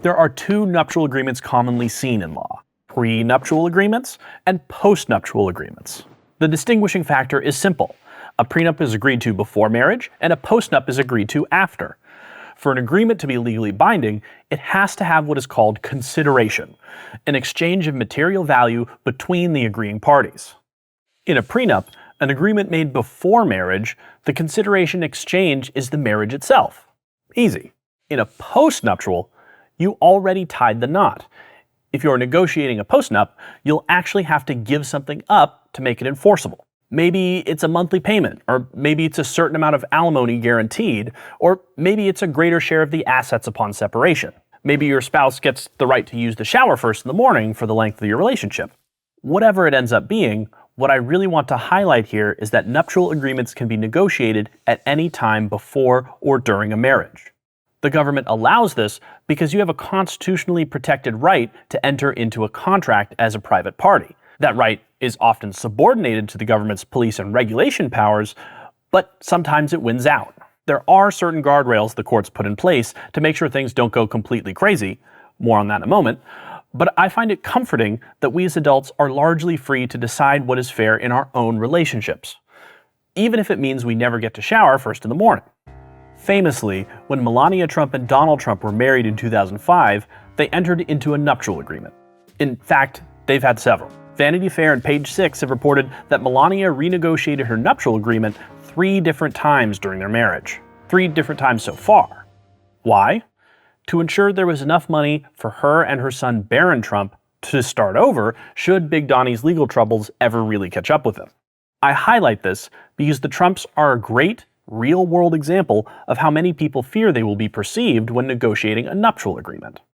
There are two nuptial agreements commonly seen in law: prenuptial agreements and postnuptial agreements. The distinguishing factor is simple. A prenup is agreed to before marriage, and a postnup is agreed to after. For an agreement to be legally binding, it has to have what is called consideration, an exchange of material value between the agreeing parties. In a prenup, an agreement made before marriage, the consideration exchange is the marriage itself. Easy. In a postnuptial, you already tied the knot. If you're negotiating a postnup, you'll actually have to give something up to make it enforceable. Maybe it's a monthly payment, or maybe it's a certain amount of alimony guaranteed, or maybe it's a greater share of the assets upon separation. Maybe your spouse gets the right to use the shower first in the morning for the length of your relationship. Whatever it ends up being, what I really want to highlight here is that nuptial agreements can be negotiated at any time before or during a marriage. The government allows this because you have a constitutionally protected right to enter into a contract as a private party. That right is often subordinated to the government's police and regulation powers, but sometimes it wins out. There are certain guardrails the courts put in place to make sure things don't go completely crazy. More on that in a moment. But I find it comforting that we as adults are largely free to decide what is fair in our own relationships, even if it means we never get to shower first in the morning. Famously, when Melania Trump and Donald Trump were married in 2005, they entered into a nuptial agreement. In fact, they've had several. Vanity Fair and Page Six have reported that Melania renegotiated her nuptial agreement 3 different times during their marriage. 3 different times so far. Why? To ensure there was enough money for her and her son Barron Trump to start over should Big Donnie's legal troubles ever really catch up with him. I highlight this because the Trumps are a great, real-world example of how many people fear they will be perceived when negotiating a nuptial agreement.